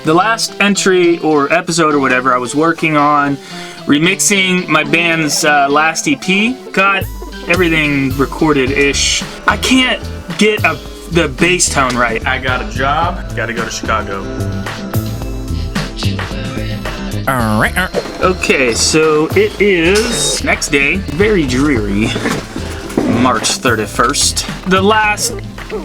The last entry or episode or whatever, I was working on remixing my band's last EP. Got everything recorded-ish. I can't get the bass tone right. I got a job. Gotta go to Chicago. Okay, so it is next day. Very dreary. March 31st. The last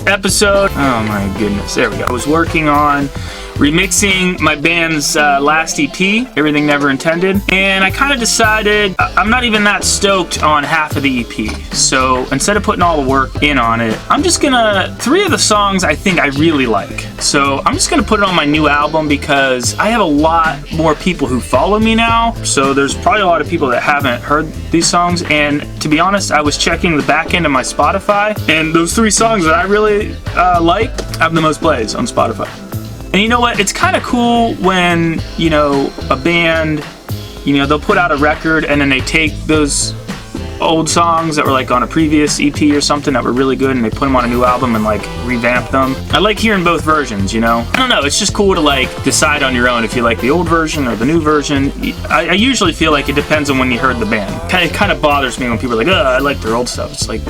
episode. Oh my goodness. There we go. I was working on remixing my band's last EP, Everything Never Intended, and I kind of decided I'm not even that stoked on half of the EP. So instead of putting all the work in on it, I'm just gonna, 3 of the songs I think I really like. So I'm just gonna put it on my new album because I have a lot more people who follow me now. So there's probably a lot of people that haven't heard these songs, and to be honest, I was checking the back end of my Spotify, and those 3 songs that I really like have the most plays on Spotify. And you know what? It's kind of cool when, you know, a band, you know, they'll put out a record and then they take those old songs that were like on a previous EP or something that were really good and they put them on a new album and like revamp them. I like hearing both versions, you know? I don't know, it's just cool to like decide on your own if you like the old version or the new version. I usually feel like it depends on when you heard the band. It kind of bothers me when people are like, oh, I like their old stuff. It's like,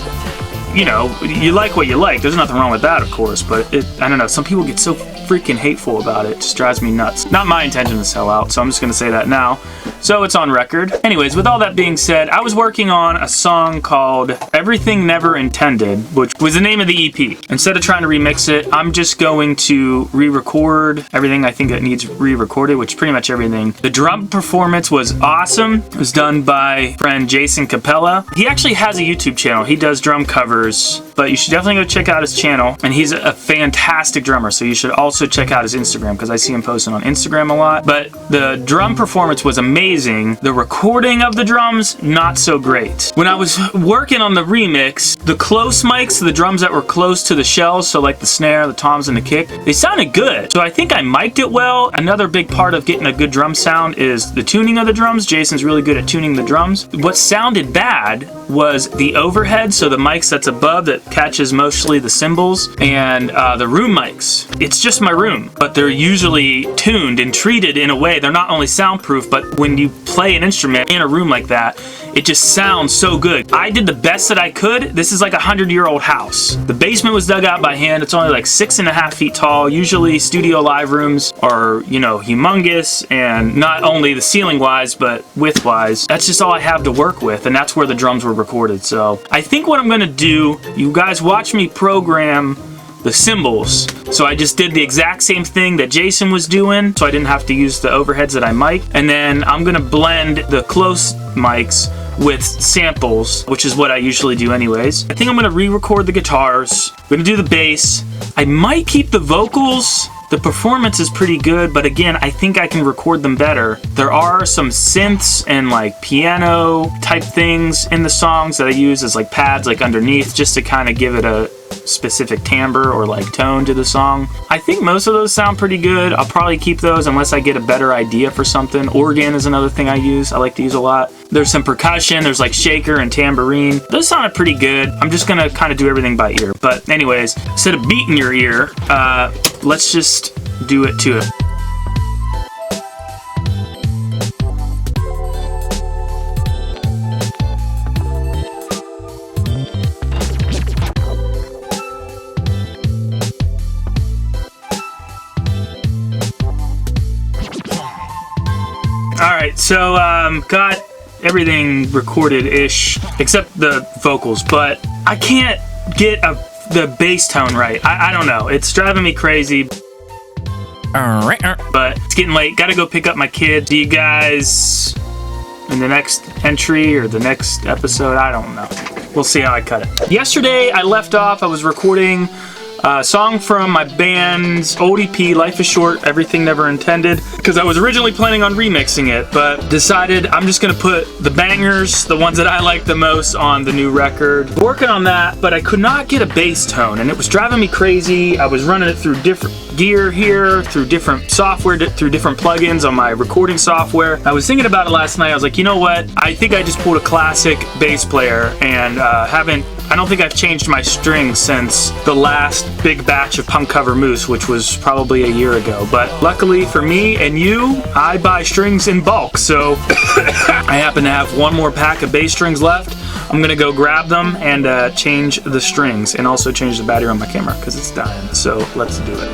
you know, you like what you like. There's nothing wrong with that, of course, but I don't know, some people get so freaking hateful about it. It just drives me nuts. Not my intention to sell out, so I'm just gonna say that now. So it's on record. Anyways, with all that being said, I was working on a song called Everything Never Intended, which was the name of the EP. Instead of trying to remix it, I'm just going to re-record everything I think that needs re-recorded, which is pretty much everything. The drum performance was awesome. It was done by friend Jason Capella. He actually has a YouTube channel. He does drum covers, but you should definitely go check out his channel. And he's a fantastic drummer, so you should also check out his Instagram because I see him posting on Instagram a lot. But the drum performance was amazing. The recording of the drums, not so great. When I was working on the remix, the close mics, the drums that were close to the shells, so like the snare, the toms, and the kick, they sounded good. So I think I mic'd it well. Another big part of getting a good drum sound is the tuning of the drums. Jason's really good at tuning the drums. What sounded bad was the overhead, so the mics that's above that catches mostly the cymbals, and the room mics. It's just my room, but they're usually tuned and treated in a way. They're not only soundproof, but when you play an instrument in a room like that, it just sounds so good. I did the best that I could. This is like a 100-year-old house. The basement was dug out by hand. It's only like 6.5 feet tall. Usually studio live rooms are, you know, humongous, and not only the ceiling wise, but width wise. That's just all I have to work with, and that's where the drums were recorded. So I think what I'm gonna do, you guys watch me program the cymbals. So I just did the exact same thing that Jason was doing, so I didn't have to use the overheads that I mic'd. And then I'm gonna blend the close mics with samples, which is what I usually do anyways. I think I'm gonna re-record the guitars. I'm gonna do the bass. I might keep the vocals. The performance is pretty good, but again, I think I can record them better. There are some synths and like piano type things in the songs that I use as like pads like underneath just to kind of give it a specific timbre or like tone to the song. I think most of those sound pretty good. I'll probably keep those unless I get a better idea for something. Organ is another thing I use. I like to use a lot. There's some percussion. There's like shaker and tambourine. Those sounded pretty good. I'm just gonna kind of do everything by ear. But anyways, instead of beating your ear, let's just do it to it. Alright, so got everything recorded-ish, except the vocals, but I can't get the bass tone right. I don't know, it's driving me crazy. But it's getting late, gotta go pick up my kid. See you guys in the next entry or the next episode, I don't know. We'll see how I cut it. Yesterday I left off, I was recording a song from my band's old EP, Life is Short, Everything Never Intended, because I was originally planning on remixing it, but decided I'm just gonna put the bangers, the ones that I like the most, on the new record. Working on that, but I could not get a bass tone, and it was driving me crazy. I was running it through different gear here, through different software, through different plugins on my recording software. I was thinking about it last night. I was like, you know what? I think I just pulled a classic bass player and haven't I don't think I've changed my string since the last big batch of Punk Cover Moose, which was probably a year ago. But luckily for me and you, I buy strings in bulk. So I happen to have one more pack of bass strings left. I'm gonna go grab them and change the strings, and also change the battery on my camera because it's dying. So let's do it.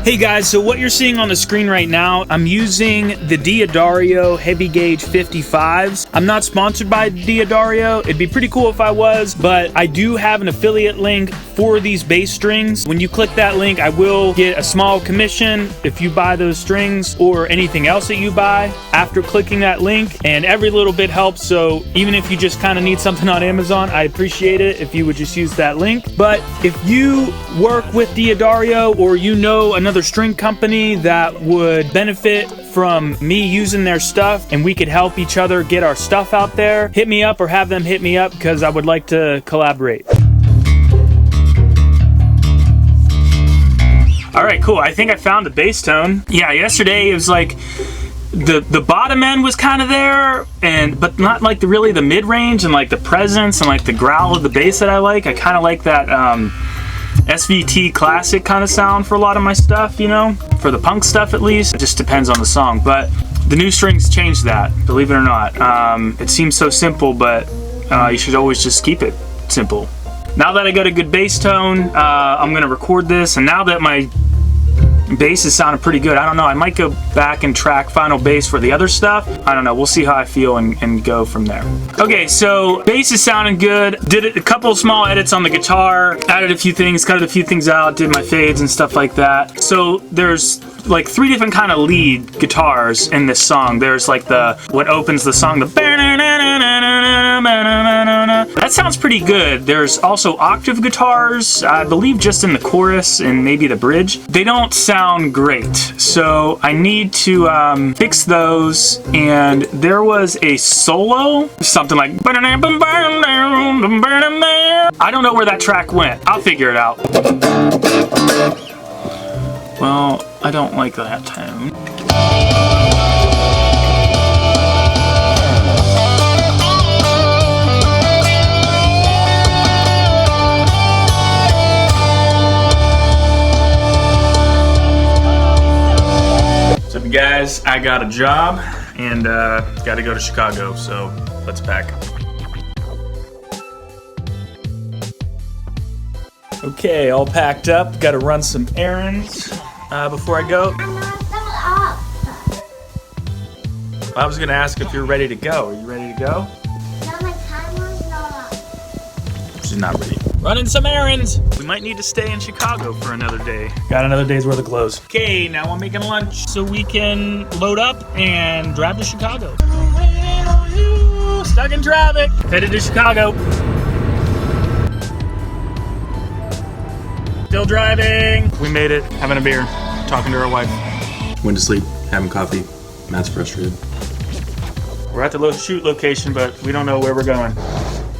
Hey guys, so what you're seeing on the screen right now, I'm using the Diodario Heavy Gauge 55s. I'm not sponsored by Diodario. It'd be pretty cool if I was, but I do have an affiliate link for these bass strings. When you click that link, I will get a small commission if you buy those strings or anything else that you buy after clicking that link, and every little bit helps. So even if you just kind of need something on Amazon, I appreciate it if you would just use that link. But if you work with Diodario, or you know another string company that would benefit from me using their stuff and we could help each other get our stuff out there, hit me up or have them hit me up, because I would like to collaborate. All right, cool. I think I found the bass tone. Yeah, yesterday it was like the bottom end was kind of there, but not like really the mid range and like the presence and like the growl of the bass that I like. I kind of like that SVT classic kind of sound for a lot of my stuff, you know, for the punk stuff at least. It just depends on the song, but the new strings changed that, believe it or not. It seems so simple, but you should always just keep it simple. Now that I got a good bass tone, I'm gonna record this, and now that my bass is sounding pretty good, I don't know, I might go back and track final bass for the other stuff. I don't know, we'll see how I feel and go from there. Okay, so bass is sounding good. Did a couple small edits on the guitar, added a few things, cut a few things out, did my fades and stuff like that. So there's like 3 different kind of lead guitars in this song. There's like what opens the song, that sounds pretty good. There's also octave guitars, I believe just in the chorus and maybe the bridge. They don't sound great, so I need to fix those. And there was a solo, something like, I don't know where that track went. I'll figure it out. Well, I don't like that tone. What's up, you guys? I got a job and got to go to Chicago, so let's pack. Okay, all packed up. Got to run some errands before I go. I was gonna ask if you're ready to go. Are you ready to go? No, my timer's not up. She's not ready. Running some errands. We might need to stay in Chicago for another day. Got another day's worth of clothes. Okay, now I'm making lunch so we can load up and drive to Chicago. Stuck in traffic. Headed to Chicago. Still driving. We made it. Having a beer. Talking to our wife. Went to sleep, having coffee. Matt's frustrated. We're at the shoot location, but we don't know where we're going.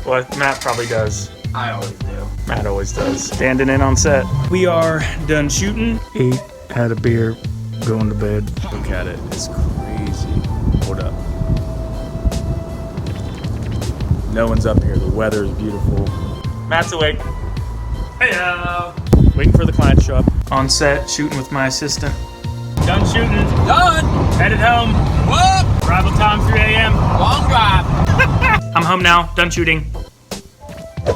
Well, Matt probably does. I always do. Matt always does. Standing in on set. We are done shooting. Ate, had a beer, going to bed. Look at it. It's crazy. Hold up. No one's up here. The weather is beautiful. Matt's awake. Hey-o. Waiting for the client to show up. On set, shooting with my assistant. Done shooting. Done. Headed home. What? Arrival time 3 a.m. Long drive. I'm home now. Done shooting.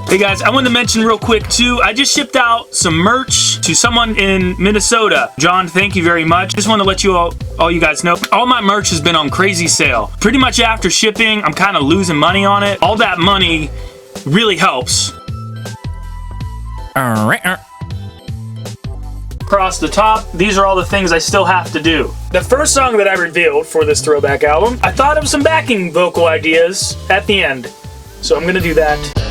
Hey guys, I wanted to mention real quick too, I just shipped out some merch to someone in Minnesota. John, thank you very much. Just want to let you all you guys know, all my merch has been on crazy sale. Pretty much after shipping, I'm kind of losing money on it. All that money really helps. Across the top, these are all the things I still have to do. The first song that I revealed for this throwback album, I thought of some backing vocal ideas at the end. So I'm gonna do that.